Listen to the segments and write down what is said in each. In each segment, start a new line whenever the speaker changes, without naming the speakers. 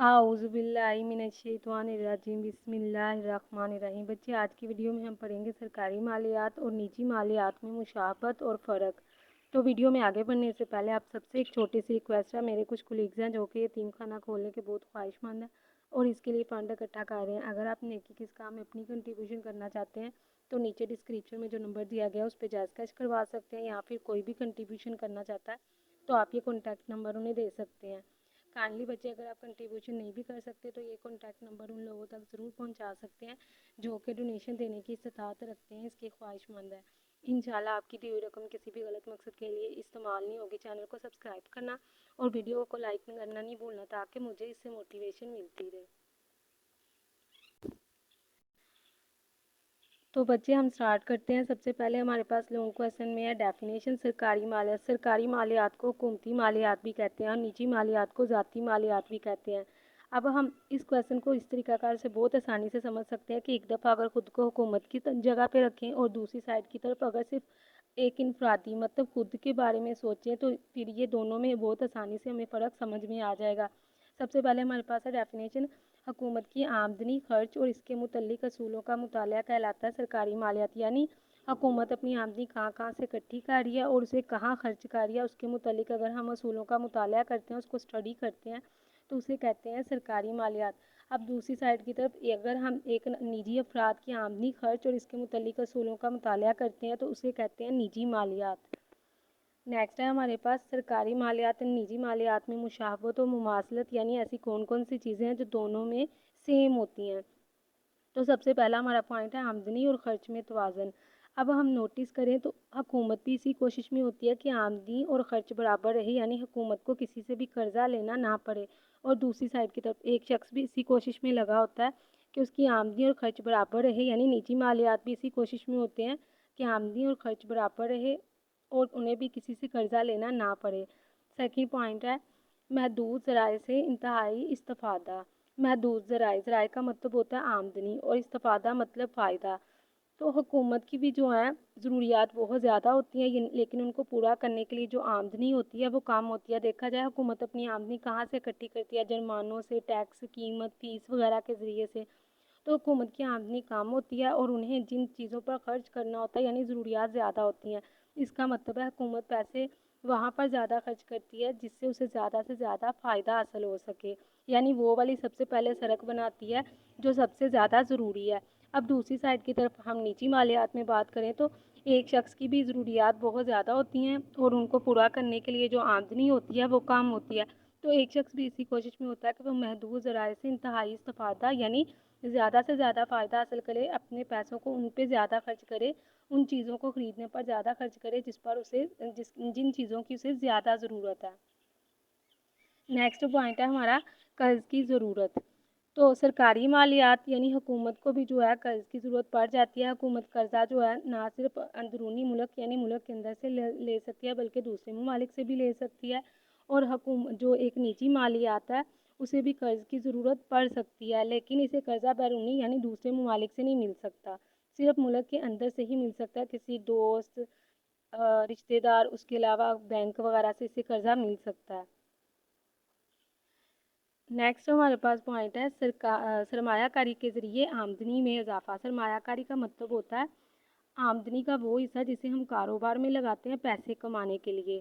اعوذ باللہ من الشیطان الرجیم بسم اللہ الرحمن الرحیم۔ بچے آج کی ویڈیو میں ہم پڑھیں گے سرکاری مالیات اور نجی مالیات میں مشابہت اور فرق۔ تو ویڈیو میں آگے بڑھنے سے پہلے آپ سب سے ایک چھوٹی سی ریکویسٹ ہے، میرے کچھ کولیگز ہیں جو کہ یتیم خانہ کھولنے کے بہت خواہش مند ہیں اور اس کے لیے فنڈ اکٹھا کر رہے ہیں۔ اگر آپ نیکی کے اس کام میں اپنی کنٹریبیوشن کرنا چاہتے ہیں تو نیچے ڈسکرپشن میں جو نمبر دیا گیا ہے اس پہ جائز کیش کروا سکتے ہیں، یا پھر کوئی بھی کنٹریبیوشن کرنا چاہتا ہے تو آپ یہ کانٹیکٹ نمبر انہیں دے سکتے ہیں۔ کائنڈلی بچے اگر آپ کنٹریبیوشن نہیں بھی کر سکتے تو یہ کانٹیکٹ نمبر ان لوگوں تک ضرور پہنچا سکتے ہیں جو کہ ڈونیشن دینے کی استطاعت رکھتے ہیں، اس کے خواہش مند ہیں۔ انشاءاللہ آپ کی دی ہوئی رقم کسی بھی غلط مقصد کے لیے استعمال نہیں ہوگی۔ چینل کو سبسکرائب کرنا اور ویڈیو کو لائک کرنا نہیں بھولنا تاکہ مجھے اس سے موٹیویشن ملتی رہے۔ تو بچے ہم سٹارٹ کرتے ہیں۔ سب سے پہلے ہمارے پاس لانگ کویشچن میں ہے ڈیفینیشن سرکاری مالیات۔ سرکاری مالیات کو حکومتی مالیات بھی کہتے ہیں اور نجی مالیات کو ذاتی مالیات بھی کہتے ہیں۔ اب ہم اس کویشچن کو اس طریقہ کار سے بہت آسانی سے سمجھ سکتے ہیں کہ ایک دفعہ اگر خود کو حکومت کی جگہ پہ رکھیں اور دوسری سائڈ کی طرف اگر صرف ایک انفرادی مطلب خود کے بارے میں سوچیں تو پھر یہ دونوں میں بہت آسانی سے ہمیں فرق سمجھ میں آ جائے گا۔ سب سے پہلے ہمارے پاس ہے ڈیفینیشن، حکومت کی آمدنی، خرچ اور اس کے متعلق اصولوں کا مطالعہ کہلاتا ہے سرکاری مالیات۔ یعنی حکومت اپنی آمدنی کہاں سے اکٹھی کر رہی ہے اور اسے کہاں خرچ کر رہی ہے، اس کے متعلق اگر ہم اصولوں کا مطالعہ کرتے ہیں، اس کو اسٹڈی کرتے ہیں تو اسے کہتے ہیں سرکاری مالیات۔ اب دوسری سائڈ کی طرف اگر ہم ایک نجی افراد کی آمدنی، خرچ اور اس کے متعلق اصولوں کا مطالعہ کرتے ہیں تو اسے کہتے ہیں نجی مالیات۔ نیکسٹ ہے ہمارے پاس سرکاری مالیات اور نجی مالیات میں مشابہت و مماثلت، یعنی ایسی کون کون سی چیزیں ہیں جو دونوں میں سیم ہوتی ہیں۔ تو سب سے پہلا ہمارا پوائنٹ ہے آمدنی اور خرچ میں توازن۔ اب ہم نوٹس کریں تو حکومت بھی اسی کوشش میں ہوتی ہے کہ آمدنی اور خرچ برابر رہے، یعنی حکومت کو کسی سے بھی قرضہ لینا نہ پڑے، اور دوسری سائڈ کی طرف ایک شخص بھی اسی کوشش میں لگا ہوتا ہے کہ اس کی آمدنی اور خرچ برابر رہے، یعنی نجی مالیات بھی اسی کوشش میں ہوتے ہیں کہ آمدنی اور خرچ برابر رہے اور انہیں بھی کسی سے قرضہ لینا نہ پڑے۔ سیکنڈ پوائنٹ ہے محدود ذرائع سے انتہائی استفادہ۔ محدود ذرائع کا مطلب ہوتا ہے آمدنی اور استفادہ مطلب فائدہ۔ تو حکومت کی بھی جو ہیں ضروریات بہت زیادہ ہوتی ہیں، لیکن ان کو پورا کرنے کے لیے جو آمدنی ہوتی ہے وہ کم ہوتی ہے۔ دیکھا جائے حکومت اپنی آمدنی کہاں سے اکٹھی کرتی ہے، جرمانوں سے، ٹیکس، قیمت، فیس وغیرہ کے ذریعے سے۔ تو حکومت کی آمدنی کم ہوتی ہے اور انہیں جن چیزوں پر خرچ کرنا ہوتا ہے یعنی ضروریات زیادہ ہوتی ہیں، اس کا مطلب ہے حکومت پیسے وہاں پر زیادہ خرچ کرتی ہے جس سے اسے زیادہ سے زیادہ فائدہ حاصل ہو سکے، یعنی وہ والی سب سے پہلے سڑک بناتی ہے جو سب سے زیادہ ضروری ہے۔ اب دوسری سائڈ کی طرف ہم نجی مالیات میں بات کریں تو ایک شخص کی بھی ضروریات بہت زیادہ ہوتی ہیں اور ان کو پورا کرنے کے لیے جو آمدنی ہوتی ہے وہ کم ہوتی ہے۔ تو ایک شخص بھی اسی کوشش میں ہوتا ہے کہ وہ محدود ذرائع سے انتہائی استفادہ یعنی زیادہ سے زیادہ فائدہ حاصل کرے، اپنے پیسوں کو ان پہ زیادہ خرچ کرے، ان چیزوں کو خریدنے پر زیادہ خرچ کرے جن چیزوں کی اسے زیادہ ضرورت ہے۔ نیکسٹ پوائنٹ ہے ہمارا قرض کی ضرورت۔ تو سرکاری مالیات یعنی حکومت کو بھی جو ہے قرض کی ضرورت پڑ جاتی ہے۔ حکومت قرضہ جو ہے نہ صرف اندرونی ملک یعنی ملک کے اندر سے لے سکتی ہے بلکہ دوسرے ممالک سے بھی لے سکتی ہے، اور حکومت جو ایک نجی مالیات ہے اسے بھی قرض کی ضرورت پڑ سکتی ہے، لیکن اسے قرضہ بیرونی یعنی دوسرے ممالک سے نہیں مل سکتا، صرف ملک کے اندر سے ہی مل سکتا ہے، کسی دوست، رشتہ دار، اس کے علاوہ بینک وغیرہ سے اسے قرضہ مل سکتا ہے۔ نیکسٹ ہمارے پاس پوائنٹ ہے سرمایہ کاری کے ذریعے آمدنی میں اضافہ۔ سرمایہ کاری کا مطلب ہوتا ہے آمدنی کا وہ حصہ جسے ہم کاروبار میں لگاتے ہیں پیسے کمانے کے لیے۔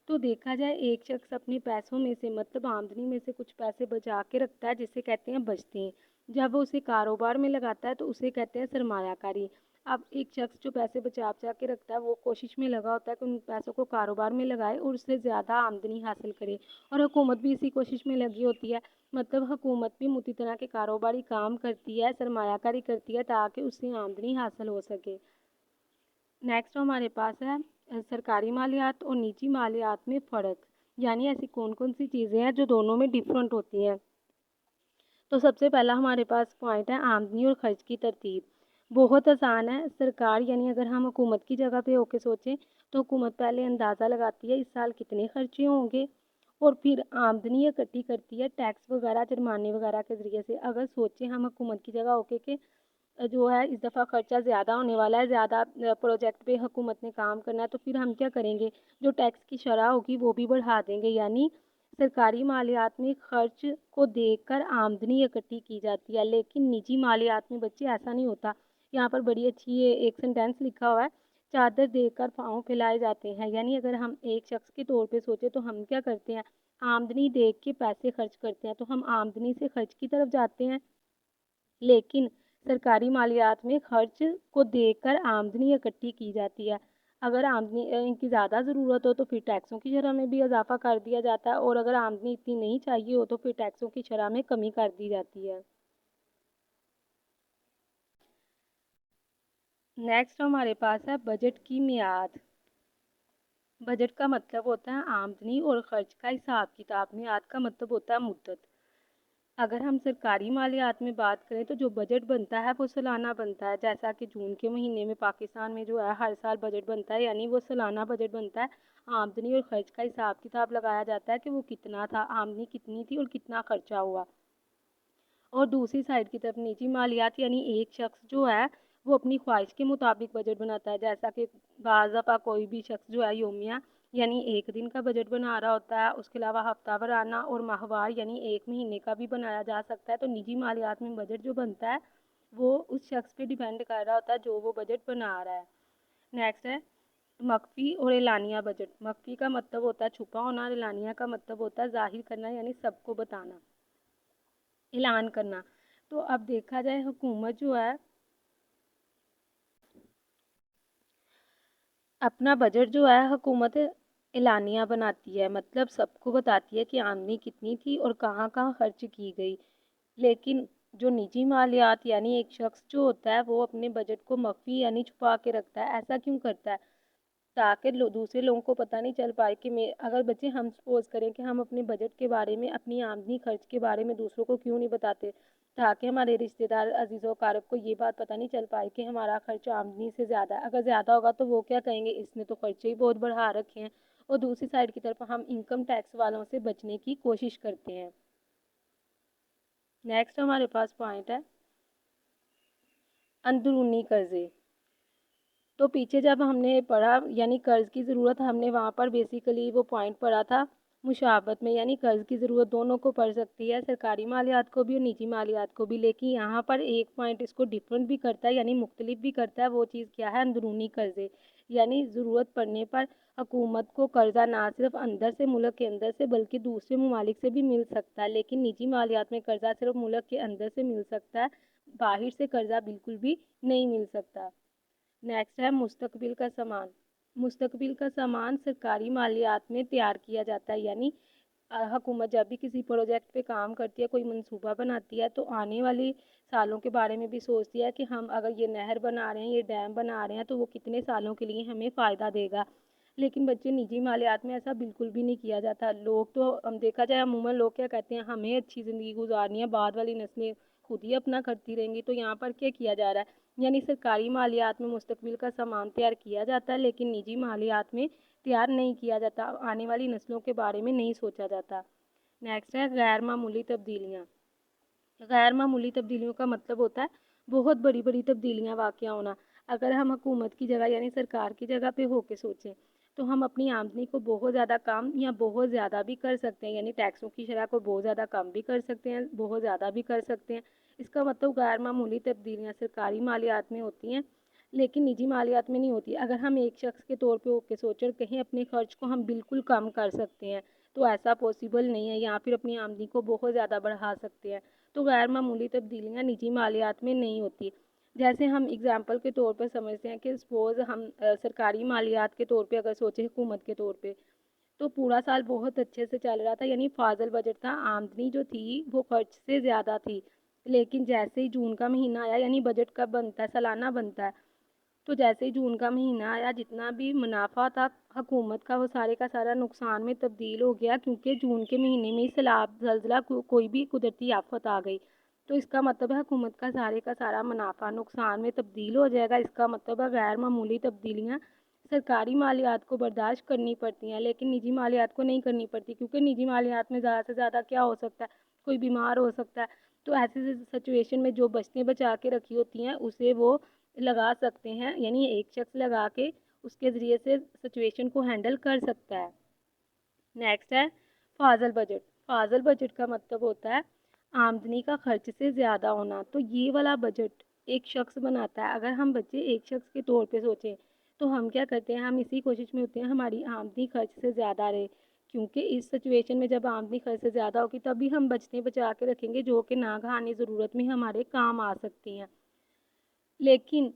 تو دیکھا جائے ایک شخص اپنے پیسوں میں سے مطلب آمدنی میں سے کچھ پیسے بچا کے رکھتا ہے جسے کہتے ہیں بچتے ہیں، جب وہ اسے کاروبار میں لگاتا ہے تو اسے کہتے ہیں سرمایہ کاری۔ اب ایک شخص جو پیسے بچا کے رکھتا ہے وہ کوشش میں لگا ہوتا ہے کہ ان پیسوں کو کاروبار میں لگائے اور اس سے زیادہ آمدنی حاصل کرے، اور حکومت بھی اسی کوشش میں لگی ہوتی ہے، مطلب حکومت بھی اسی طرح کے کاروباری کام کرتی ہے، سرمایہ کاری کرتی ہے تاکہ اس سے آمدنی حاصل ہو سکے۔ نیکسٹ ہمارے پاس ہے سرکاری مالیات اور نجی مالیات میں فرق، یعنی ایسی کون کون سی چیزیں ہیں جو دونوں میں ڈیفرنٹ ہوتی ہیں۔ تو سب سے پہلا ہمارے پاس پوائنٹ ہے آمدنی اور خرچ کی ترتیب۔ بہت آسان ہے، سرکار یعنی اگر ہم حکومت کی جگہ پہ ہو کے سوچیں تو حکومت پہلے اندازہ لگاتی ہے اس سال کتنے خرچے ہوں گے اور پھر آمدنی اکٹھی کرتی ہے ٹیکس وغیرہ، جرمانے وغیرہ کے ذریعے سے۔ اگر سوچیں ہم حکومت کی جگہ ہو کے کہ جو ہے اس دفعہ خرچہ زیادہ ہونے والا ہے، زیادہ پروجیکٹ پہ حکومت نے کام کرنا ہے، تو پھر ہم کیا کریں گے، جو ٹیکس کی شرح ہوگی وہ بھی بڑھا دیں گے، یعنی سرکاری مالیات میں خرچ کو دیکھ کر آمدنی اکٹھی کی جاتی ہے، لیکن نجی مالیات میں بچے ایسا نہیں ہوتا۔ یہاں پر بڑی اچھی ایک سینٹینس لکھا ہوا ہے، چادر دیکھ کر پاؤں پھیلائے جاتے ہیں۔ یعنی اگر ہم ایک شخص کے طور پہ سوچے تو ہم کیا کرتے ہیں، آمدنی دیکھ کے پیسے خرچ کرتے ہیں، تو ہم آمدنی سے خرچ کی طرف جاتے ہیں۔ لیکن سرکاری مالیات میں خرچ کو دیکھ کر آمدنی اکٹھی کی جاتی ہے۔ اگر آمدنی کی زیادہ ضرورت ہو تو پھر ٹیکسوں کی شرح میں بھی اضافہ کر دیا جاتا ہے، اور اگر آمدنی اتنی نہیں چاہیے ہو تو پھر ٹیکسوں کی شرح میں کمی کر دی جاتی ہے۔ نیکسٹ ہمارے پاس ہے بجٹ کی میعاد۔ بجٹ کا مطلب ہوتا ہے آمدنی اور خرچ کا حساب کتاب، میعاد کا مطلب ہوتا ہے مدت۔ اگر ہم سرکاری مالیات میں بات کریں تو جو بجٹ بنتا ہے وہ سالانہ بنتا ہے، جیسا کہ جون کے مہینے میں پاکستان میں جو ہے ہر سال بجٹ بنتا ہے، یعنی وہ سالانہ بجٹ بنتا ہے۔ آمدنی اور خرچ کا حساب کتاب لگایا جاتا ہے کہ وہ کتنا تھا، آمدنی کتنی تھی اور کتنا خرچہ ہوا۔ اور دوسری سائڈ کی طرف نجی مالیات، یعنی ایک شخص جو ہے وہ اپنی خواہش کے مطابق بجٹ بناتا ہے، جیسا کہ بعض دفعہ کوئی بھی شخص جو ہے یومیہ یعنی ایک دن کا بجٹ بنا رہا ہوتا ہے، اس کے علاوہ ہفتہ وارانہ اور ماہوار یعنی ایک مہینے کا بھی بنایا جا سکتا ہے۔ تو نجی مالیات میں بجٹ جو بنتا ہے وہ اس شخص پہ ڈیپینڈ کر رہا ہوتا ہے جو وہ بجٹ بنا رہا ہے۔ نیکسٹ ہے مخفی اور اعلانیہ بجٹ۔ مخفی کا مطلب ہوتا ہے چھپا ہونا، اعلانیہ کا مطلب ہوتا ہے ظاہر کرنا، یعنی سب کو بتانا، اعلان کرنا۔ تو اب دیکھا جائے حکومت جو ہے اپنا بجٹ جو ہے حکومت اعلانیہ بناتی ہے، مطلب سب کو بتاتی ہے کہ آمدنی کتنی تھی اور کہاں کہاں خرچ کی گئی۔ لیکن جو نجی مالیات یعنی ایک شخص جو ہوتا ہے وہ اپنے بجٹ کو مخفی یعنی چھپا کے رکھتا ہے۔ ایسا کیوں کرتا ہے؟ تاکہ دوسرے لوگوں کو پتہ نہیں چل پائے کہ اگر بچے ہم سپوز کریں کہ ہم اپنے بجٹ کے بارے میں، اپنی آمدنی خرچ کے بارے میں دوسروں کو کیوں نہیں بتاتے، تاکہ ہمارے رشتہ دار عزیز و اقارب کو یہ بات پتہ نہیں چل پائے کہ ہمارا خرچ آمدنی سے زیادہ ہے۔ اگر زیادہ ہوگا تو وہ کیا کہیں گے، اس نے تو خرچے ہی بہت بڑھا رکھے ہیں۔ اور دوسری سائڈ کی طرف ہم انکم ٹیکس والوں سے بچنے کی کوشش کرتے ہیں۔ نیکسٹ ہمارے پاس پوائنٹ ہے اندرونی قرضے۔ تو پیچھے جب ہم نے پڑھا یعنی قرض کی ضرورت، ہم نے وہاں پر بیسیکلی وہ پوائنٹ پڑھا تھا مشابہت میں، یعنی قرض کی ضرورت دونوں کو پڑ سکتی ہے، سرکاری مالیات کو بھی اور نجی مالیات کو بھی۔ لیکن یہاں پر ایک پوائنٹ اس کو ڈفرینٹ بھی کرتا ہے یعنی مختلف بھی کرتا ہے، وہ چیز کیا ہے، اندرونی قرضے۔ یعنی ضرورت پڑنے پر حکومت کو قرضہ نہ صرف اندر سے، ملک کے اندر سے، بلکہ دوسرے ممالک سے بھی مل سکتا ہے۔ لیکن نجی مالیات میں قرضہ صرف ملک کے اندر سے مل سکتا ہے، باہر سے قرضہ بالکل بھی نہیں مل سکتا۔ نیکسٹ ہے مستقبل کا سامان۔ مستقبل کا سامان سرکاری مالیات میں تیار کیا جاتا ہے، یعنی حکومت جب بھی کسی پروجیکٹ پہ کام کرتی ہے، کوئی منصوبہ بناتی ہے، تو آنے والی سالوں کے بارے میں بھی سوچتی ہے کہ ہم اگر یہ نہر بنا رہے ہیں، یہ ڈیم بنا رہے ہیں، تو وہ کتنے سالوں کے لیے ہمیں فائدہ دے گا۔ لیکن بچے نجی مالیات میں ایسا بالکل بھی نہیں کیا جاتا۔ لوگ تو دیکھا جائے عموماً لوگ کیا کہتے ہیں، ہمیں اچھی زندگی گزارنی ہے، بعد والی نسلیں خود ہی اپنا کرتی رہیں گی۔ تو یہاں پر کیا کیا جا رہا ہے، یعنی سرکاری مالیات میں مستقبل کا سامان تیار کیا جاتا ہے، لیکن نجی مالیات میں تیار نہیں کیا جاتا، آنے والی نسلوں کے بارے میں نہیں سوچا جاتا۔ نیکسٹ ہے غیر معمولی تبدیلیاں۔ غیر معمولی تبدیلیوں کا مطلب ہوتا ہے بہت بڑی بڑی تبدیلیاں واقع ہونا۔ اگر ہم حکومت کی جگہ یعنی سرکار کی جگہ پہ ہو کے سوچیں تو ہم اپنی آمدنی کو بہت زیادہ کم یا بہت زیادہ بھی کر سکتے ہیں، یعنی ٹیکسوں کی شرح کو بہت زیادہ کم بھی کر سکتے ہیں، بہت زیادہ بھی کر سکتے ہیں۔ اس کا مطلب غیر معمولی تبدیلیاں سرکاری مالیات میں ہوتی ہیں لیکن نجی مالیات میں نہیں ہوتی۔ اگر ہم ایک شخص کے طور پہ ہو کے سوچیں کہیں اپنے خرچ کو ہم بالکل کم کر سکتے ہیں تو ایسا پاسبل نہیں ہے، یا پھر اپنی آمدنی کو بہت زیادہ بڑھا سکتے ہیں، تو غیر معمولی تبدیلیاں نجی مالیات میں نہیں ہوتی۔ جیسے ہم اگزامپل کے طور پر سمجھتے ہیں کہ سپوز ہم سرکاری مالیات کے طور پہ اگر سوچیں حکومت کے طور پہ، تو پورا سال بہت اچھے سے چل رہا تھا، یعنی فاضل بجٹ تھا، آمدنی جو تھی وہ خرچ سے زیادہ تھی۔ لیکن جیسے ہی جون کا مہینہ آیا، یعنی بجٹ کب بنتا ہے، سالانہ بنتا ہے، تو جیسے ہی جون کا مہینہ آیا جتنا بھی منافع تھا حکومت کا وہ سارے کا سارا نقصان میں تبدیل ہو گیا، کیونکہ جون کے مہینے میں سیلاب، زلزلہ، کوئی بھی قدرتی آفت آ گئی۔ تو اس کا مطلب ہے حکومت کا سارے کا سارا منافع نقصان میں تبدیل ہو جائے گا۔ اس کا مطلب ہے غیر معمولی تبدیلیاں سرکاری مالیات کو برداشت کرنی پڑتی ہیں لیکن نجی مالیات کو نہیں کرنی پڑتی، کیونکہ نجی مالیات میں زیادہ سے زیادہ کیا ہو سکتا ہے، کوئی بیمار ہو سکتا ہے، تو ایسی سچویشن میں جو بچتیں بچا کے رکھی ہوتی ہیں اسے وہ لگا سکتے ہیں، یعنی ایک شخص لگا کے اس کے ذریعے سے سچویشن کو ہینڈل کر سکتا ہے۔ نیکسٹ ہے فاضل بجٹ فاضل بجٹ کا مطلب ہوتا ہے آمدنی کا خرچ سے زیادہ ہونا. تو یہ والا بجٹ ایک شخص بناتا ہے. اگر ہم بچے ایک شخص کے طور پہ سوچیں تو ہم کیا کرتے ہیں، ہم اسی کوشش میں ہوتے ہیں ہماری آمدنی خرچ سے زیادہ رہے، کیونکہ اس سچویشن میں جب آمدنی خرچ سے زیادہ ہوگی تبھی ہم بچتے بچا کے رکھیں گے جو کہ ناگہانی ضرورت میں ہمارے کام آ سکتی ہیں. لیکن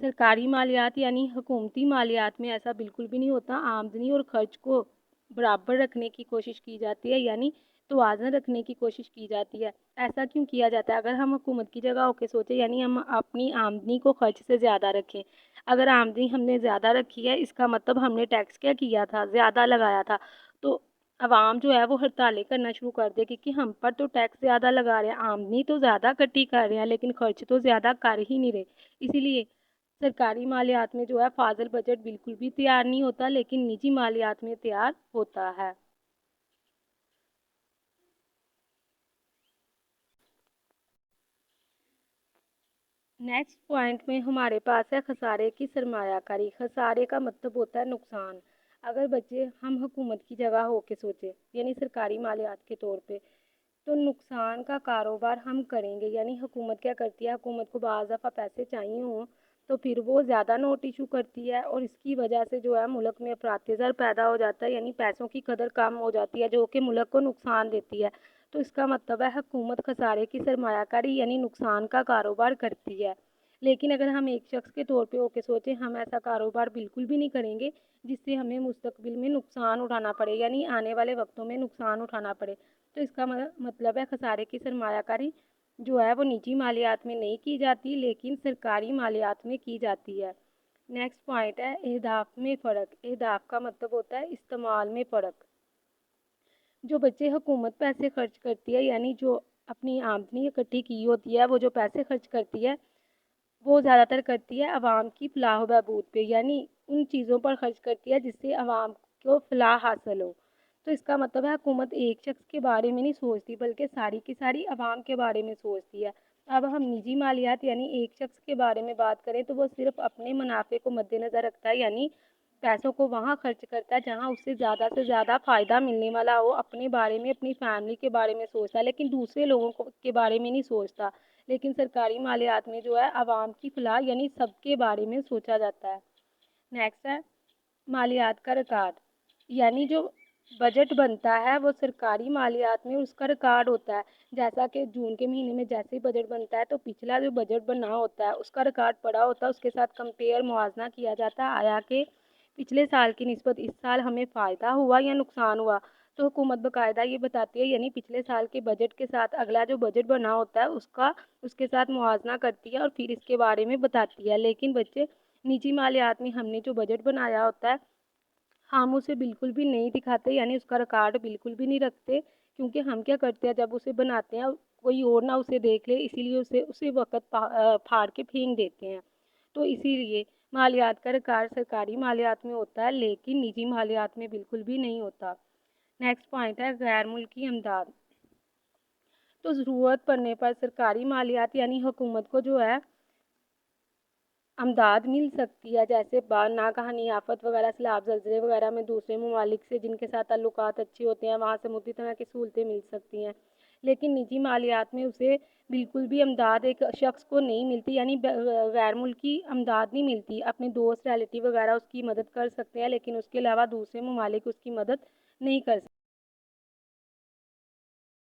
سرکاری مالیات یعنی حکومتی مالیات میں ایسا بالکل بھی نہیں ہوتا. آمدنی اور خرچ کو برابر رکھنے کی کوشش کی جاتی ہے، یعنی توازن رکھنے کی کوشش کی جاتی ہے. ایسا کیوں کیا جاتا ہے؟ اگر ہم حکومت کی جگہ ہو کے سوچیں، یعنی ہم اپنی آمدنی کو خرچ سے زیادہ رکھیں. اگر آمدنی ہم نے زیادہ رکھی ہے، اس کا مطلب ہم نے ٹیکس کیا کیا تھا، زیادہ لگایا تھا. تو عوام جو ہے وہ ہڑتالیں کرنا شروع کر دے کہ ہم پر تو ٹیکس زیادہ لگا رہے ہیں، آمدنی تو زیادہ اکٹھی کر رہے ہیں لیکن خرچ تو زیادہ کر ہی نہیں رہے. اسی لیے سرکاری مالیات میں جو ہے فاضل بجٹ بالکل بھی تیار نہیں ہوتا، لیکن نجی مالیات میں تیار ہوتا ہے. نیکسٹ پوائنٹ میں ہمارے پاس ہے خسارے کی سرمایہ کاری. خسارے کا مطلب ہوتا ہے نقصان. اگر بچے ہم حکومت کی جگہ ہو کے سوچے، یعنی سرکاری مالیات کے طور پہ، تو نقصان کا کاروبار ہم کریں گے. یعنی حکومت کیا کرتی ہے، حکومت کو بعض دفعہ پیسے چاہیے ہوں تو پھر وہ زیادہ نوٹ ایشو کرتی ہے، اور اس کی وجہ سے جو ہے ملک میں افراط زر پیدا ہو جاتا ہے، یعنی پیسوں کی قدر کم ہو جاتی ہے جو کہ ملک کو نقصان دیتی ہے. تو اس کا مطلب ہے حکومت خسارے کی سرمایہ کاری یعنی نقصان کا کاروبار کرتی ہے. لیکن اگر ہم ایک شخص کے طور پہ ہو کے سوچیں، ہم ایسا کاروبار بالکل بھی نہیں کریں گے جس سے ہمیں مستقبل میں نقصان اٹھانا پڑے، یعنی آنے والے وقتوں میں نقصان اٹھانا پڑے. تو اس کا مطلب ہے خسارے کی سرمایہ کاری جو ہے وہ نجی مالیات میں نہیں کی جاتی لیکن سرکاری مالیات میں کی جاتی ہے. نیکسٹ پوائنٹ ہے اہداف میں فرق. اہداف کا مطلب ہوتا ہے استعمال میں فرق. جو بچے حکومت پیسے خرچ کرتی ہے، یعنی جو اپنی آمدنی اکٹھی کی ہوتی ہے، وہ جو پیسے خرچ کرتی ہے وہ زیادہ تر کرتی ہے عوام کی فلاح و بہبود پہ، یعنی ان چیزوں پر خرچ کرتی ہے جس سے عوام کو فلاح حاصل ہو. تو اس کا مطلب ہے حکومت ایک شخص کے بارے میں نہیں سوچتی بلکہ ساری کی ساری عوام کے بارے میں سوچتی ہے. اب ہم نجی مالیات یعنی ایک شخص کے بارے میں بات کریں تو وہ صرف اپنے منافع کو مد نظر رکھتا ہے، یعنی پیسوں کو وہاں خرچ کرتا ہے جہاں اس سے زیادہ فائدہ ملنے والا ہو. اپنے بارے میں، اپنی فیملی کے بارے میں سوچتا ہے لیکن دوسرے لوگوں کے بارے میں نہیں سوچتا. لیکن سرکاری مالیات میں جو ہے عوام کی فلاح یعنی سب کے بارے میں سوچا جاتا ہے. نیکسٹ ہے مالیات کا ریکارڈ. یعنی جو بجٹ بنتا ہے وہ سرکاری مالیات میں اس کا ریکارڈ ہوتا ہے. جیسا کہ جون کے مہینے میں جیسے ہی بجٹ بنتا ہے تو پچھلا جو بجٹ بنا ہوتا ہے اس کا ریکارڈ پڑا ہوتا ہے، اس کے ساتھ کمپیئر موازنہ کیا جاتا ہے آیا کہ پچھلے سال کی نسبت اس سال ہمیں فائدہ ہوا یا نقصان ہوا. تو حکومت باقاعدہ یہ بتاتی ہے، یعنی پچھلے سال کے بجٹ کے ساتھ اگلا جو بجٹ بنا ہوتا ہے اس کے ساتھ موازنہ کرتی ہے اور پھر اس کے بارے میں بتاتی ہے. لیکن بچے نجی مالیات میں ہم نے جو بجٹ بنایا ہوتا ہے ہم اسے بالکل بھی نہیں دکھاتے، یعنی اس کا ریکارڈ بالکل بھی نہیں رکھتے، کیونکہ ہم کیا کرتے ہیں جب اسے بناتے ہیں کوئی اور نہ اسے دیکھ لے، اسی لیے اسے اسی وقت پھاڑ کے پھینک دیتے ہیں. تو اسی لیے مالیات کا ریکارڈ سرکاری مالیات میں ہوتا ہے لیکن نجی مالیات میں بالکل بھی نہیں ہوتا. نیکسٹ پوائنٹ ہے غیر ملکی امداد. تو ضرورت پڑنے پر سرکاری مالیات یعنی حکومت کو جو ہے امداد مل سکتی ہے، جیسے ناگہانی آفت وغیرہ، سیلاب، زلزلے وغیرہ میں دوسرے ممالک سے جن کے ساتھ تعلقات اچھے ہوتے ہیں وہاں سے مفت طرح کی سہولتیں مل سکتی ہیں. لیکن نجی مالیات میں اسے بالکل بھی امداد ایک شخص کو نہیں ملتی، یعنی غیر ملکی امداد نہیں ملتی. اپنے دوست ریلیٹیو وغیرہ اس کی مدد کر سکتے ہیں لیکن اس کے علاوہ دوسرے ممالک اس کی مدد نہیں کر سکتے.